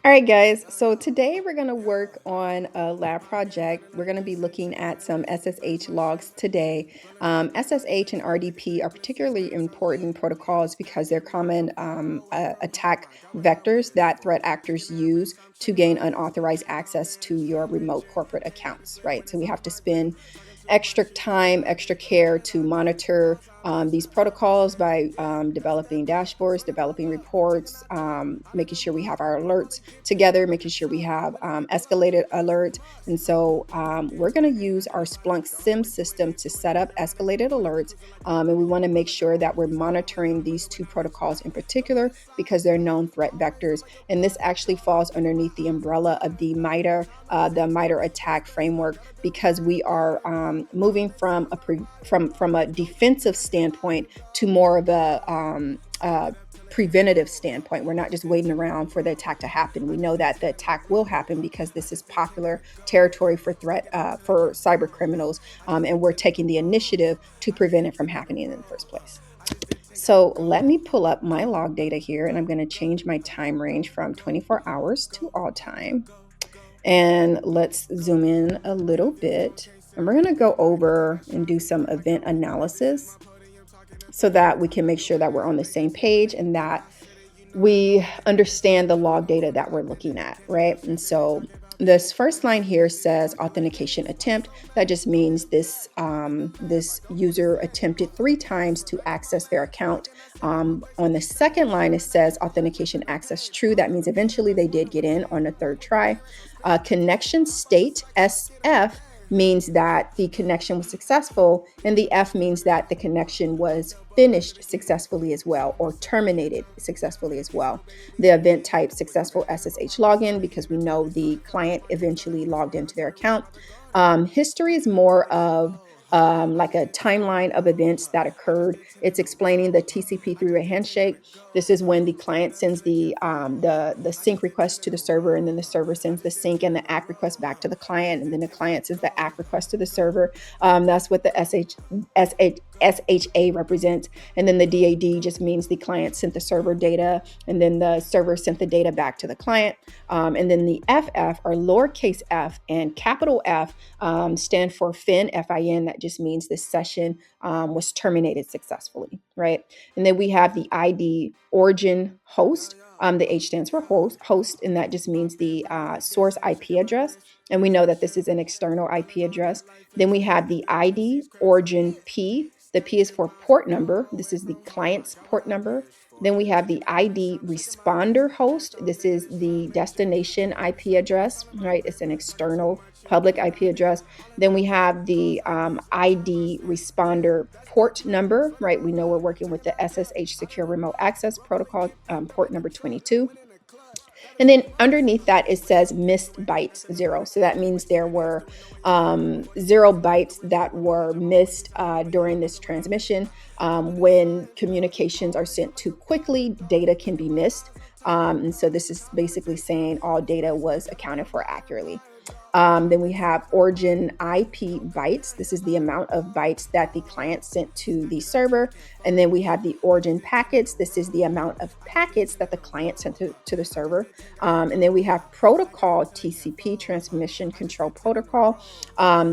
All right, guys. So today we're going to work on a lab project. We're going to be looking at some SSH logs today. SSH and RDP are particularly important protocols because they're common attack vectors that threat actors use to gain unauthorized access to your remote corporate accounts, right? So we have to spend extra time, extra care to monitor these protocols by developing dashboards, developing reports, making sure we have our alerts together, making sure we have escalated alert. And so we're going to use our Splunk SIEM system to set up escalated alerts. And we want to make sure that we're monitoring these two protocols in particular because they're known threat vectors. And this actually falls underneath the umbrella of the MITRE attack framework because we are moving from a defensive standpoint to more of a preventative standpoint. We're not just waiting around for the attack to happen. We know that the attack will happen because this is popular territory for cyber criminals, and we're taking the initiative to prevent it from happening in the first place. So let me pull up my log data here, and I'm going to change my time range from 24 hours to all time. And let's zoom in a little bit. And we're going to go over and do some event analysis so that we can make sure that we're on the same page and that we understand the log data that we're looking at, right? And so this first line here says authentication attempt. That just means this user attempted 3 times to access their account. On the second line, it says authentication access true. That means eventually they did get in on the 3rd try. Connection state, SF, means that the connection was successful, and the F means that the connection was finished successfully as well, or terminated successfully as well. The event type, successful SSH login, because we know the client eventually logged into their account. History is more of like a timeline of events that occurred. It's explaining the TCP through a handshake. This is when the client sends the sync request to the server, and then the server sends the sync and the ACK request back to the client, and then the client sends the ACK request to the server. That's what the SHA represents. And then the DAD just means the client sent the server data, and then the server sent the data back to the client. And then the FF, or lowercase f, and capital F stand for FIN, FIN. That just means this session was terminated successfully, right? And then we have the ID origin host. The H stands for host, and that just means the source IP address. And we know that this is an external IP address. Then we have the ID origin P. The P is for port number. This is the client's port number. Then we have the ID responder host. This is the destination IP address, right? It's an external public IP address. Then we have the ID responder port number, right? We know we're working with the SSH Secure Remote Access Protocol, port number 22. And then underneath that, it says missed bytes 0. So that means there were 0 bytes that were missed during this transmission. When communications are sent too quickly, data can be missed. And so this is basically saying all data was accounted for accurately. Then we have origin IP bytes. This is the amount of bytes that the client sent to the server. And then we have the origin packets. This is the amount of packets that the client sent to the server. And then we have protocol TCP, transmission control protocol.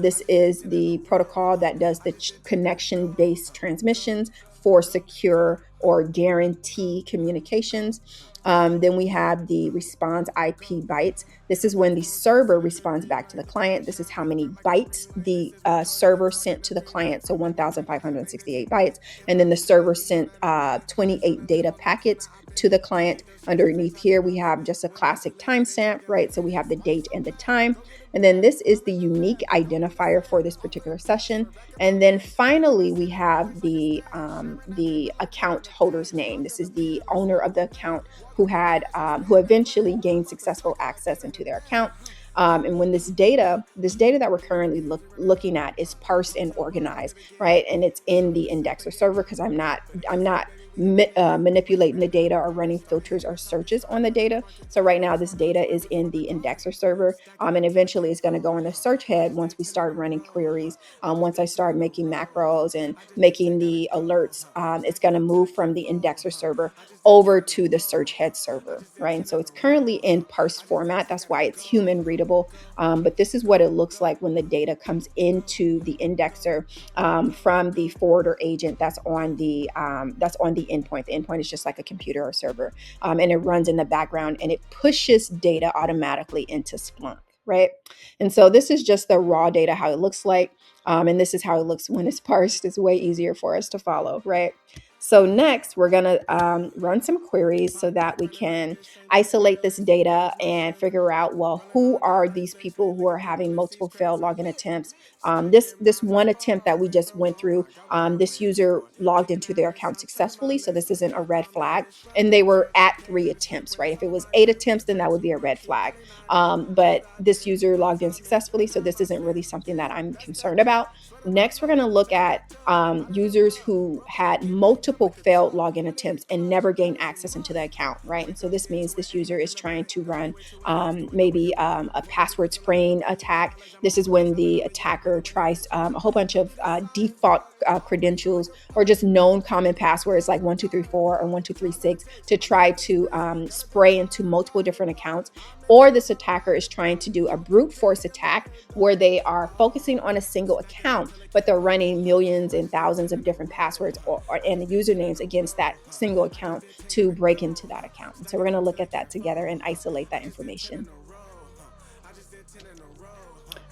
This is the protocol that does the connection-based transmissions for secure or guarantee communications. Then we have the response IP bytes. This is when the server responds back to the client. This is how many bytes the server sent to the client. So 1,568 bytes. And then the server sent 28 data packets to the client. Underneath here, we have just a classic timestamp, right? So we have the date and the time. And then this is the unique identifier for this particular session. And then finally, we have the account holder's name. This is the owner of the account who eventually gained successful access into their account. And when this data that we're currently looking at is parsed and organized, right? And it's in the indexer server because I'm not manipulating the data or running filters or searches on the data. So right now this data is in the indexer server, and eventually it's going to go on the search head once we start running queries. Once I start making macros and making the alerts, it's going to move from the indexer server over to the search head server, right? And so it's currently in parsed format. That's why it's human readable. But this is what it looks like when the data comes into the indexer from the forwarder agent that's on the endpoint. The endpoint is just like a computer or server, and it runs in the background and it pushes data automatically into Splunk, right? And so this is just the raw data, how it looks like. And this is how it looks when it's parsed. It's way easier for us to follow, right? So next, we're going to run some queries so that we can isolate this data and figure out, well, who are these people who are having multiple failed login attempts? This one attempt that we just went through, this user logged into their account successfully, so this isn't a red flag. And they were at 3 attempts, right? If it was 8 attempts, then that would be a red flag. But this user logged in successfully, so this isn't really something that I'm concerned about. Next, we're going to look at users who had multiple failed login attempts and never gained access into the account, right? And so this means this user is trying to run maybe a password spraying attack. This is when the attacker tries a whole bunch of default credentials or just known common passwords like 1234 or 1236 to try to spray into multiple different accounts. Or this attacker is trying to do a brute force attack where they are focusing on a single account, but they're running millions and thousands of different passwords and usernames against that single account to break into that account. And so we're going to look at that together and isolate that information.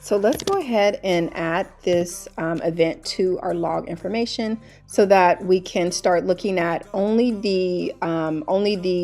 So let's go ahead and add this event to our log information so that we can start looking at only the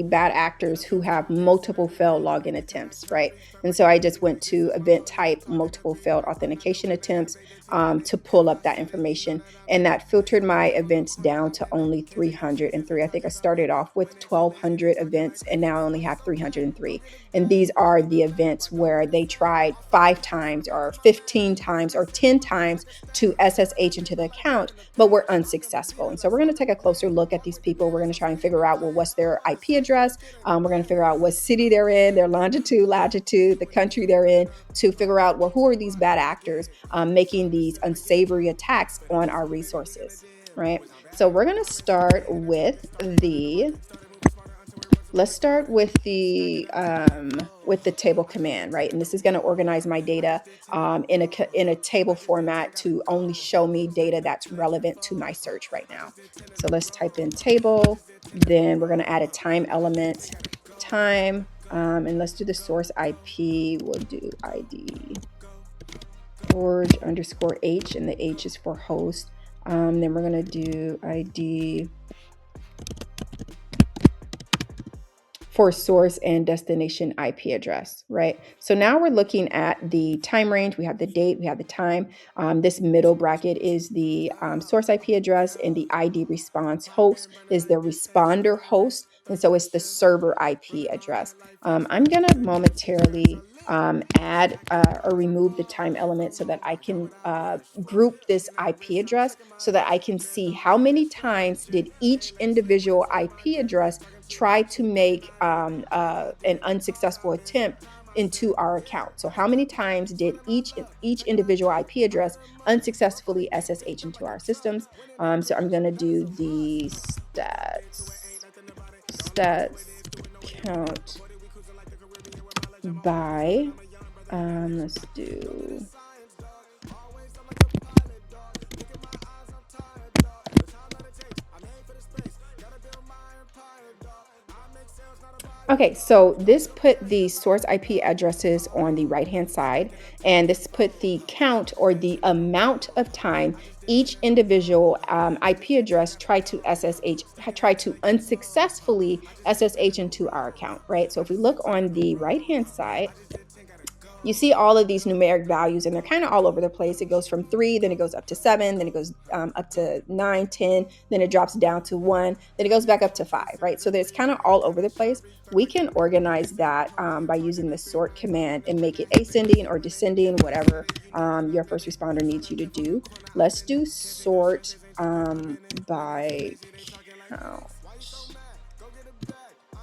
bad actors who have multiple failed login attempts, right? And so I just went to event type multiple failed authentication attempts to pull up that information, and that filtered my events down to only 303. I think I started off with 1,200 events and now I only have 303. And these are the events where they tried 5 times or 15 times or 10 times to SSH into the account, but were unsuccessful. And so we're going to take a closer look at these people. We're going to try and figure out, well, what's their IP address? We're going to figure out what city they're in, their longitude, latitude, the country they're in, to figure out, well, who are these bad actors making these unsavory attacks on our resources, right? So we're going to start with the table command, right? And this is going to organize my data in a table format to only show me data that's relevant to my search right now. So let's type in table. Then we're going to add a time element, time, and let's do the source IP. We'll do ID _H, and the H is for host. Then we're going to do ID for source and destination IP address, right? So now we're looking at the time range. We have the date, we have the time. This middle bracket is the source IP address, and the ID response host is the responder host. And so it's the server IP address. I'm gonna momentarily add or remove the time element so that I can group this IP address so that I can see how many times did each individual IP address try to make an unsuccessful attempt into our account. So how many times did each individual IP address unsuccessfully SSH into our systems? So I'm going to do the stats count by, let's do, okay, so this put the source IP addresses on the right-hand side, and this put the count or the amount of time each individual IP address tried to unsuccessfully SSH into our account, right? So if we look on the right-hand side, you see all of these numeric values, and they're kind of all over the place. It goes from 3, then it goes up to 7, then it goes up to 9, 10, then it drops down to 1, then it goes back up to 5, right? So it's kind of all over the place. We can organize that by using the sort command and make it ascending or descending, whatever your first responder needs you to do. Let's do sort by count.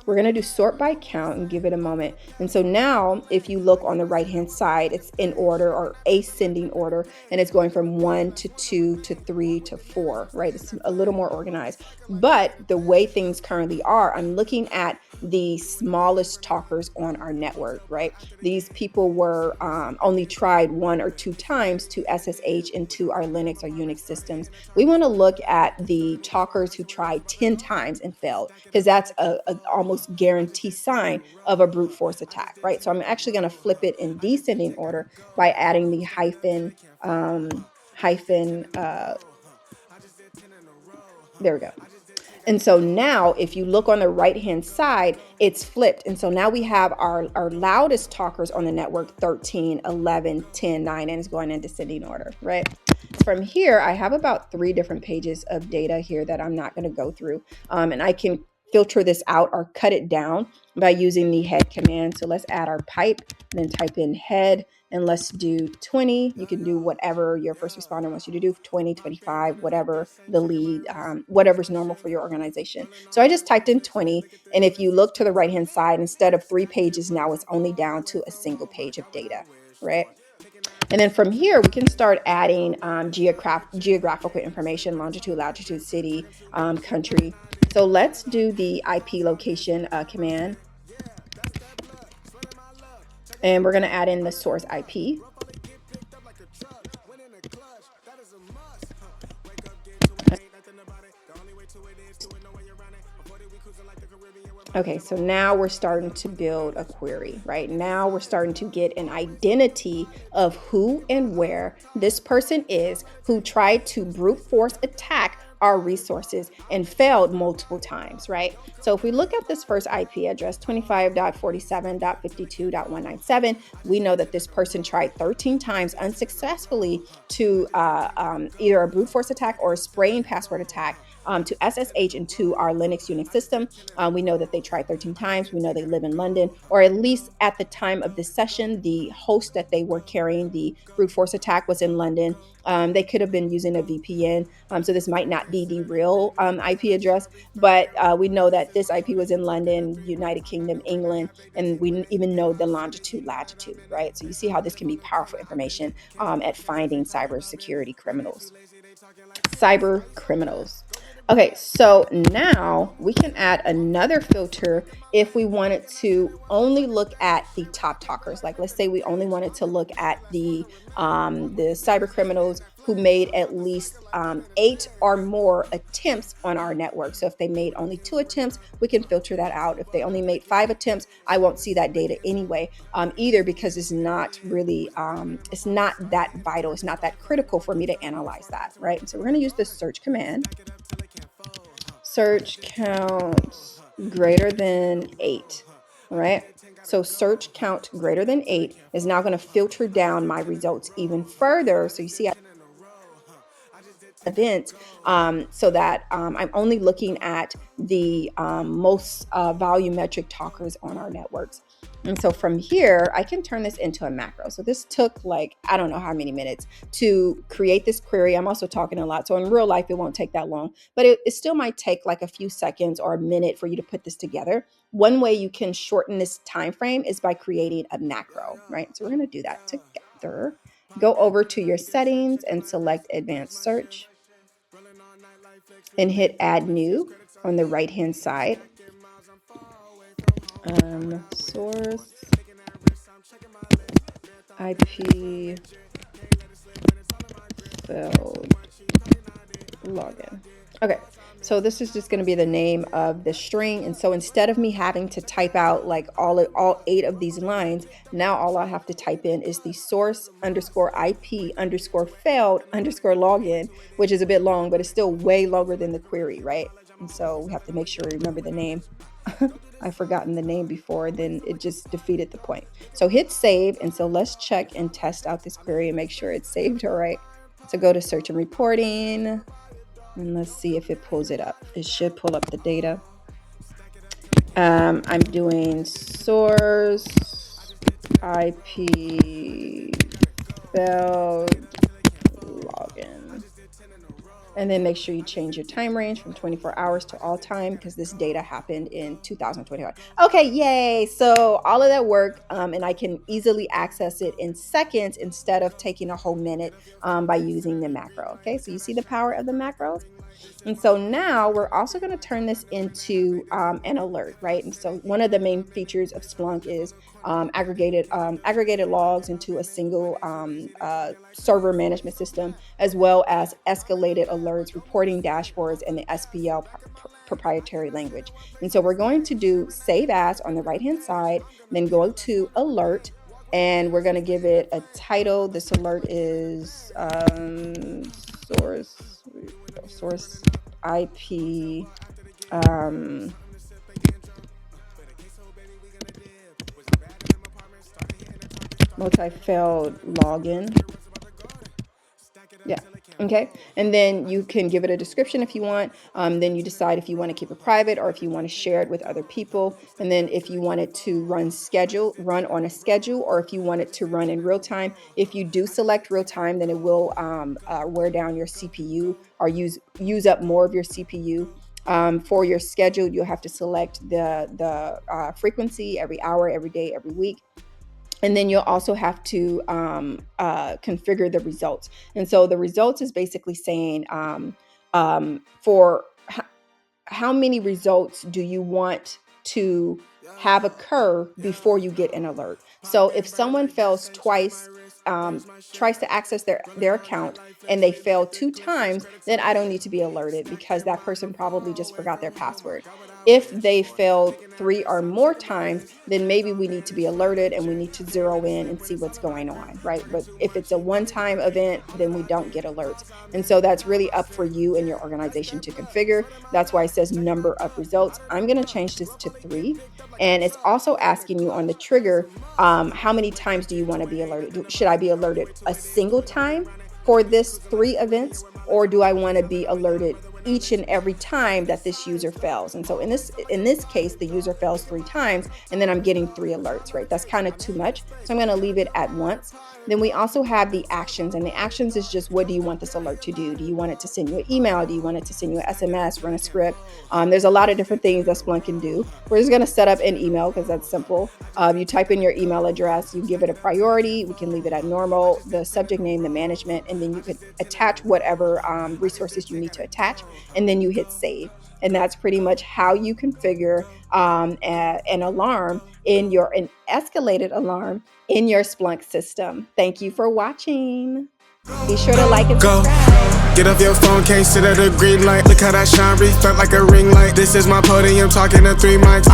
We're going to do sort by count and give it a moment. And so now if you look on the right hand side, it's in order or ascending order, and it's going from 1 to 2 to 3 to 4, right? It's a little more organized. But the way things currently are, I'm looking at the smallest talkers on our network, right? These people were only tried 1 or 2 times to SSH into our Linux or Unix systems. We want to look at the talkers who tried 10 times and failed, because that's a almost guarantee sign of a brute force attack, right? So I'm actually going to flip it in descending order by adding the hyphen, there we go. And so now if you look on the right hand side, it's flipped. And so now we have our loudest talkers on the network, 13, 11, 10, 9, and it's going in descending order, right? From here, I have about 3 different pages of data here that I'm not going to go through. And I can filter this out or cut it down by using the head command. So let's add our pipe and then type in head. And let's do 20. You can do whatever your first responder wants you to do, 20, 25, whatever the lead, whatever's normal for your organization. So I just typed in 20. And if you look to the right-hand side, instead of 3 pages, now it's only down to a single page of data, right? And then from here, we can start adding geographical information, longitude, latitude, city, country. So let's do the IP location command. And we're going to add in the source IP. Okay, so now we're starting to build a query, right? Now we're starting to get an identity of who and where this person is who tried to brute force attack our resources and failed multiple times, right? So if we look at this first IP address, 25.47.52.197, we know that this person tried 13 times unsuccessfully to either a brute force attack or a spraying password attack to SSH into our Linux Unix system. We know that they tried 13 times. We know they live in London, or at least at the time of this session, the host that they were carrying the brute force attack was in London. They could have been using a VPN, so this might not be the real IP address, but we know that this IP was in London, United Kingdom, England, and we even know the longitude, latitude, right? So you see how this can be powerful information at finding cybersecurity criminals. Cyber criminals. Okay, so now we can add another filter if we wanted to only look at the top talkers. Like let's say we only wanted to look at the cyber criminals who made at least 8 or more attempts on our network. So if they made only 2 attempts, we can filter that out. If they only made 5 attempts, I won't see that data anyway, either because it's not really, it's not that vital. It's not that critical for me to analyze that, right? So we're going to use the search command. Search count greater than 8, all right? So search count greater than 8 is now going to filter down my results even further. So you see events so that I'm only looking at the most volumetric talkers on our networks. And so from here, I can turn this into a macro. So this took like, I don't know how many minutes to create this query. I'm also talking a lot. So in real life, it won't take that long, but it still might take like a few seconds or a minute for you to put this together. One way you can shorten this time frame is by creating a macro, right? So we're going to do that together. Go over to your settings and select advanced search and hit add new on the right hand side. Source IP failed login. Okay, so this is just going to be the name of the string. And so instead of me having to type out like all 8 of these lines, now all I have to type in is the source underscore IP underscore failed underscore login, which is a bit long, but it's still way longer than the query, right? And so we have to make sure we remember the name. I've forgotten the name before, then it just defeated the point. So hit save. And so let's check and test out this query and make sure it's saved all right. So go to search and reporting and let's see if it pulls it up. It should pull up the data. I'm doing source IP failed login. And then make sure you change your time range from 24 hours to all time, because this data happened in 2021. Okay, yay. So all of that work, and I can easily access it in seconds instead of taking a whole minute by using the macro. Okay, so you see the power of the macros? And so now we're also going to turn this into an alert, right? And so one of the main features of Splunk is aggregated logs into a single server management system, as well as escalated alerts, reporting dashboards, and the SPL proprietary language. And so we're going to do save as on the right-hand side, then go to alert, and we're going to give it a title. This alert is source IP multi-failed login. Yeah. Okay. And then you can give it a description if you want. Then you decide if you want to keep it private or if you want to share it with other people. And then if you want it to run on a schedule, or if you want it to run in real time. If you do select real time, then it will wear down your CPU or use up more of your CPU. For your schedule, you'll have to select the frequency every hour, every day, every week. And then you'll also have to configure the results. And so the results is basically saying for how many results do you want to have occur before you get an alert. So if someone fails twice, tries to access their account, and they fail 2 times, then I don't need to be alerted, because that person probably just forgot their password. If they failed 3 or more times, then maybe we need to be alerted and we need to zero in and see what's going on, right? But if it's a one-time event, then we don't get alerts. And so that's really up for you and your organization to configure. That's why it says number of results. I'm going to change this to 3. And it's also asking you on the trigger, how many times do you want to be alerted? Should I be alerted a single time for this 3 events, or do I want to be alerted each and every time that this user fails? And so in this case, the user fails 3 times, and then I'm getting 3 alerts, right? That's kind of too much. So I'm going to leave it at once. Then we also have the actions, and the actions is just, what do you want this alert to do? Do you want it to send you an email? Do you want it to send you an SMS, run a script? There's a lot of different things that Splunk can do. We're just going to set up an email because that's simple. You type in your email address, you give it a priority. We can leave it at normal, the subject name, the management, and then you could attach whatever resources you need to attach, and then you hit save. And that's pretty much how you configure an alarm an escalated alarm in your Splunk system. Thank you for watching. Be sure to like and subscribe. Get off your phone, can't sit at a green light. Look how that shine reflect like a ring light. This is my podium, talking to 3 mics.